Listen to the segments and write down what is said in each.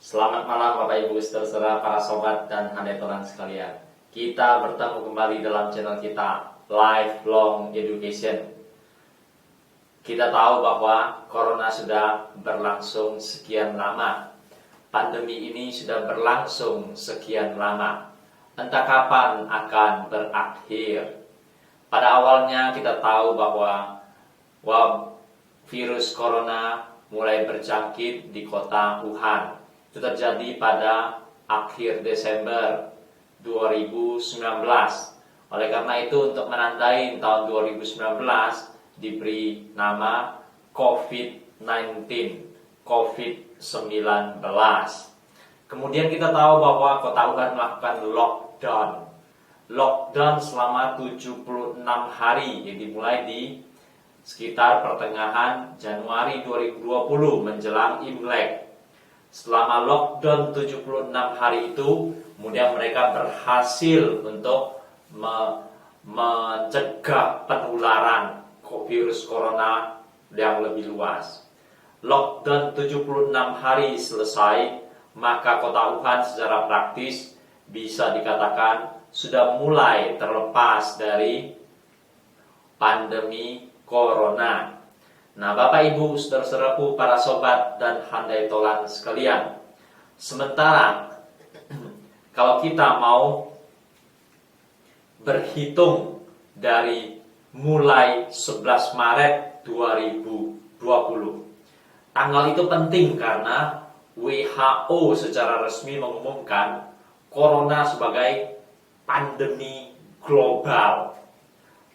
Selamat malam Bapak Ibu, terserah para sobat dan handai tolan sekalian. Kita bertemu kembali dalam channel kita Lifelong Education. Kita tahu bahwa Corona sudah berlangsung sekian lama. Pandemi ini sudah berlangsung sekian lama. Entah kapan akan berakhir. Pada awalnya kita tahu bahwa virus Corona mulai berjangkit di kota Wuhan. Itu terjadi pada akhir Desember 2019. Oleh karena itu, untuk menandai tahun 2019 diberi nama COVID-19, COVID-19. Kemudian kita tahu bahwa kota Wuhan melakukan lockdown selama 76 hari yang dimulai di sekitar pertengahan Januari 2020 menjelang Imlek. Selama lockdown 76 hari itu, kemudian mereka berhasil untuk mencegah penularan virus corona yang lebih luas. Lockdown 76 hari selesai, maka kota Wuhan secara praktis bisa dikatakan sudah mulai terlepas dari pandemi corona. Nah, Bapak Ibu, saudara-saudaraku, para sobat dan handai tolan sekalian, sementara kalau kita mau berhitung dari mulai 11 Maret 2020, tanggal itu penting karena WHO secara resmi mengumumkan Corona sebagai pandemi global,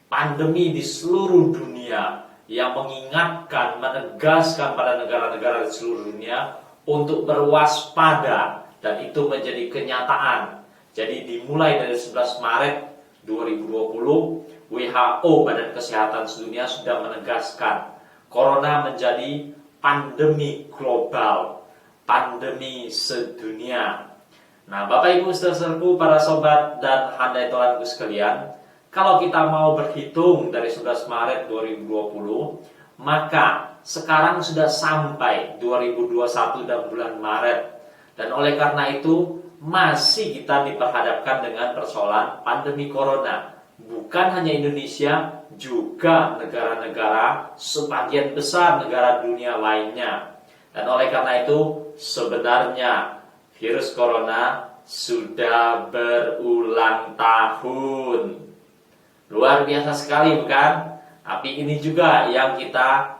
pandemi di seluruh dunia, yang mengingatkan, menegaskan pada negara-negara di seluruh dunia untuk berwaspada, dan itu menjadi kenyataan. Jadi dimulai dari 11 Maret 2020, WHO, Badan Kesehatan Sedunia, sudah menegaskan Corona menjadi pandemi global, pandemi sedunia. Nah, Bapak Ibu, saudara-saudaraku, para sobat dan handai tolanku sekalian, kalau kita mau berhitung dari 11 Maret 2020, maka sekarang sudah sampai 2021 dan bulan Maret. Dan oleh karena itu, masih kita diperhadapkan dengan persoalan pandemi corona. Bukan hanya Indonesia, juga negara-negara, sebagian besar negara dunia lainnya. Dan oleh karena itu, sebenarnya virus corona sudah berulang tahun. Luar biasa sekali, bukan? Tapi ini juga yang kita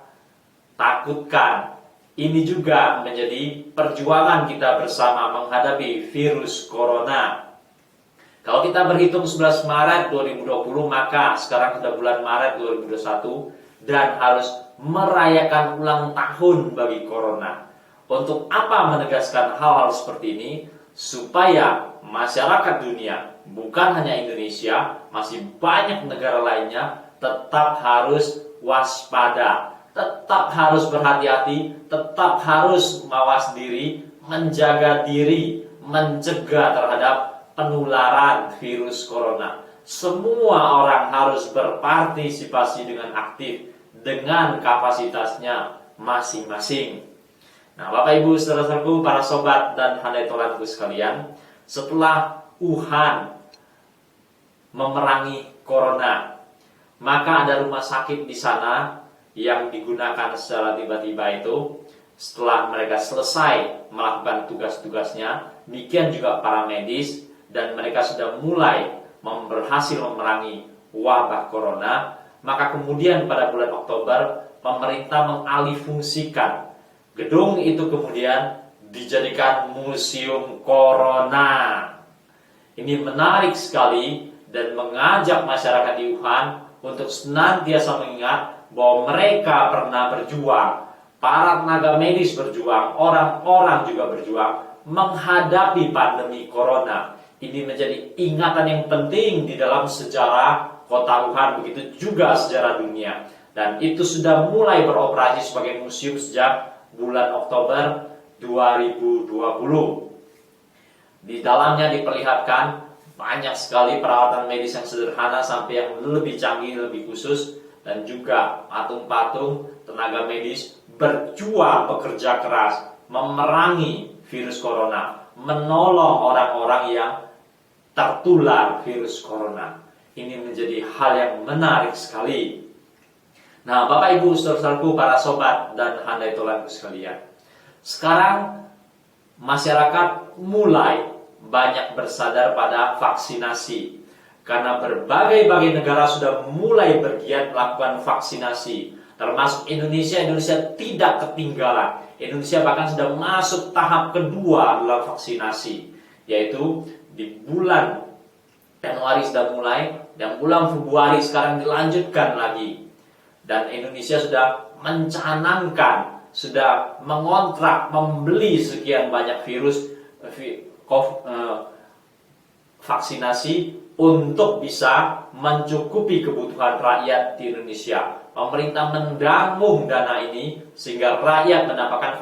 takutkan. Ini juga menjadi perjuangan kita bersama menghadapi virus corona. Kalau kita berhitung 11 Maret 2020, maka sekarang sudah bulan Maret 2021 dan harus merayakan ulang tahun bagi corona. Untuk apa menegaskan hal-hal seperti ini? Supaya masyarakat dunia, bukan hanya Indonesia, masih banyak negara lainnya, tetap harus waspada, tetap harus berhati-hati, tetap harus mawas diri, menjaga diri, mencegah terhadap penularan virus corona. Semua orang harus berpartisipasi dengan aktif, dengan kapasitasnya masing-masing. Nah, Bapak Ibu, saudara-saudaraku, para sobat dan handai tolanku sekalian, setelah Wuhan memerangi corona, maka ada rumah sakit di sana yang digunakan secara tiba-tiba itu. Setelah mereka selesai melakukan tugas-tugasnya, demikian juga para medis, dan mereka sudah mulai berhasil memerangi wabah corona, maka kemudian pada bulan Oktober pemerintah mengalihfungsikan gedung itu, kemudian dijadikan museum corona. Ini menarik sekali dan mengajak masyarakat di Wuhan untuk senantiasa mengingat bahwa mereka pernah berjuang, para tenaga medis berjuang, orang-orang juga berjuang menghadapi pandemi corona. Ini menjadi ingatan yang penting di dalam sejarah kota Wuhan, begitu juga sejarah dunia. Dan itu sudah mulai beroperasi sebagai museum sejak bulan Oktober 2020. Di dalamnya diperlihatkan banyak sekali peralatan medis yang sederhana sampai yang lebih canggih, lebih khusus, dan juga patung-patung tenaga medis berjuang, bekerja keras memerangi virus corona, menolong orang-orang yang tertular virus corona. Ini menjadi hal yang menarik sekali. Nah, Bapak Ibu, saudaraku, para sobat dan handai tolanku sekalian, sekarang masyarakat mulai banyak bersadar pada vaksinasi, karena berbagai negara sudah mulai bergiat melakukan vaksinasi, termasuk Indonesia. Indonesia tidak ketinggalan. Indonesia bahkan sudah masuk tahap kedua dalam vaksinasi, yaitu di bulan Januari sudah mulai, dan bulan Februari sekarang dilanjutkan lagi. Dan Indonesia sudah mencanangkan, sudah mengontrak, membeli sekian banyak vaksinasi untuk bisa mencukupi kebutuhan rakyat di Indonesia. Pemerintah mendangung dana ini sehingga rakyat mendapatkan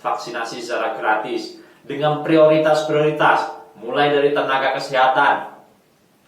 vaksinasi secara gratis dengan prioritas-prioritas, mulai dari tenaga kesehatan,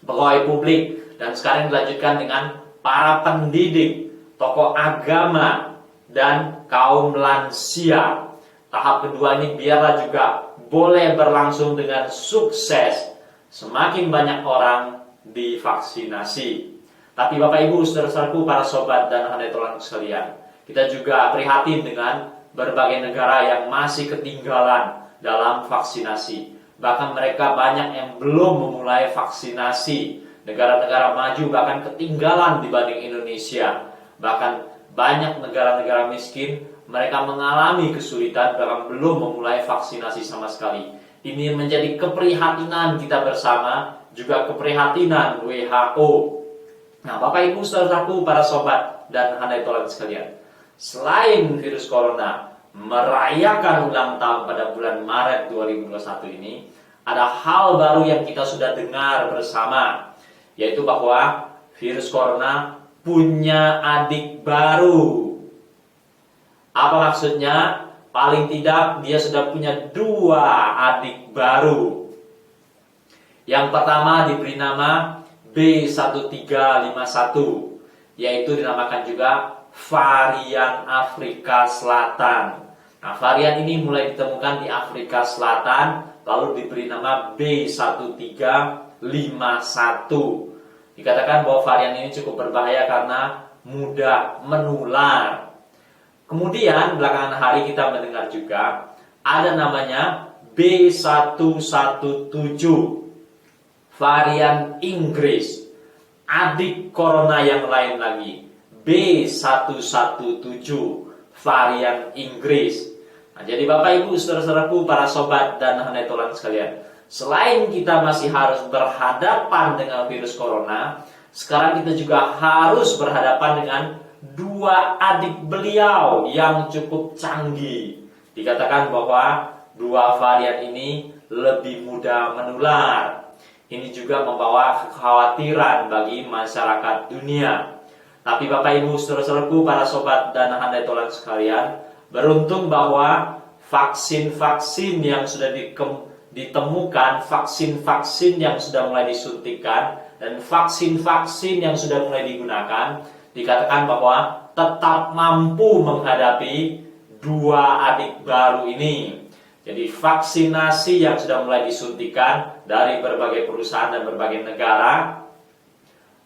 pegawai publik, dan sekarang dilanjutkan dengan para pendidik, tokoh agama, dan kaum lansia. Tahap kedua ini biarlah juga boleh berlangsung dengan sukses. Semakin banyak orang divaksinasi. Tapi Bapak Ibu, saudara-saudaraku, para sobat dan handai tolanku sekalian, kita juga prihatin dengan berbagai negara yang masih ketinggalan dalam vaksinasi. Bahkan mereka banyak yang belum memulai vaksinasi. Negara-negara maju bahkan ketinggalan dibanding Indonesia. Bahkan banyak negara-negara miskin, mereka mengalami kesulitan bahkan belum memulai vaksinasi sama sekali. Ini menjadi keprihatinan kita bersama, juga keprihatinan WHO. Nah, Bapak Ibu, saudaraku, para sobat dan handai tolanku sekalian, selain virus corona merayakan ulang tahun pada bulan Maret 2021 ini, ada hal baru yang kita sudah dengar bersama, yaitu bahwa virus corona punya adik baru. Apa maksudnya? Paling tidak dia sudah punya 2 adik baru. Yang pertama diberi nama B1351, yaitu dinamakan juga varian Afrika Selatan. Nah, varian ini mulai ditemukan di Afrika Selatan, lalu diberi nama B1351. Dikatakan bahwa varian ini cukup berbahaya karena mudah menular. Kemudian belakangan hari kita mendengar juga ada namanya B117, varian Inggris, adik corona yang lain lagi, B117, varian Inggris. Nah, jadi Bapak Ibu, saudara-saudaraku, para sobat dan handai tolanku sekalian, selain kita masih harus berhadapan dengan virus corona, sekarang kita juga harus berhadapan dengan 2 adik beliau yang cukup canggih. Dikatakan bahwa 2 varian ini lebih mudah menular. Ini juga membawa kekhawatiran bagi masyarakat dunia. Tapi Bapak Ibu, saudara-saudaraku, para sobat dan handai tolanku sekalian, beruntung bahwa vaksin-vaksin yang sudah ditemukan, vaksin-vaksin yang sudah mulai disuntikan, dan vaksin-vaksin yang sudah mulai digunakan, dikatakan bahwa tetap mampu menghadapi 2 adik baru ini. Jadi vaksinasi yang sudah mulai disuntikan dari berbagai perusahaan dan berbagai negara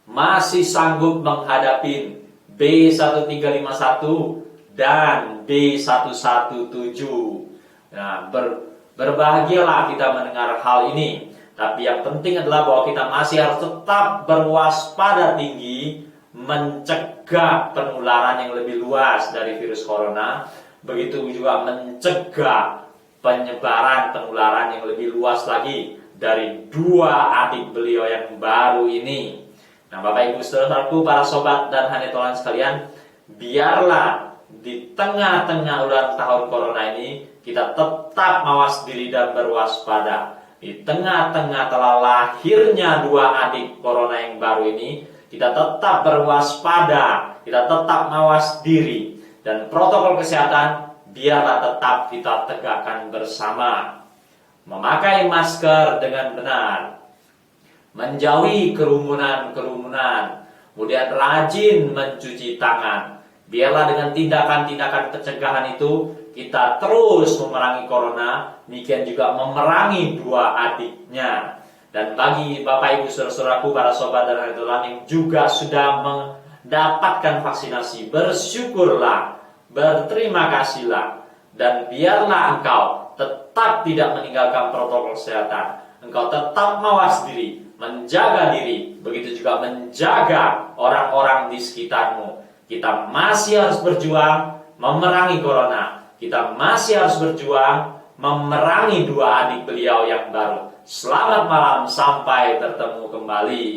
masih sanggup menghadapi B1351 dan B117. Nah, berbahagialah kita mendengar hal ini. Tapi yang penting adalah bahwa kita masih harus tetap berwaspada tinggi, mencegah penularan yang lebih luas dari virus corona, begitu juga mencegah penyebaran penularan yang lebih luas lagi dari 2 adik beliau yang baru ini. Nah, Bapak Ibu, saudaraku, para sobat dan handai tolanku sekalian, biarlah di tengah-tengah ulang tahun corona ini kita tetap mawas diri dan berwaspada. Di tengah-tengah telah lahirnya 2 adik corona yang baru ini, kita tetap berwaspada, kita tetap mawas diri, dan protokol kesehatan biarlah tetap kita tegakkan bersama. Memakai masker dengan benar, menjauhi kerumunan-kerumunan, kemudian rajin mencuci tangan, Biarlah dengan tindakan-tindakan pencegahan itu kita terus memerangi corona, demikian juga memerangi dua adiknya. Dan bagi Bapak Ibu saudara-saudaraku, para sobat dan hadirin yang juga sudah mendapatkan vaksinasi, bersyukurlah, berterima kasihlah, dan biarlah engkau tetap tidak meninggalkan protokol kesehatan. Engkau tetap mawas diri, menjaga diri, begitu juga menjaga orang-orang di sekitarmu. Kita masih harus berjuang memerangi corona. Kita masih harus berjuang memerangi dua adik beliau yang baru. Selamat malam, sampai bertemu kembali.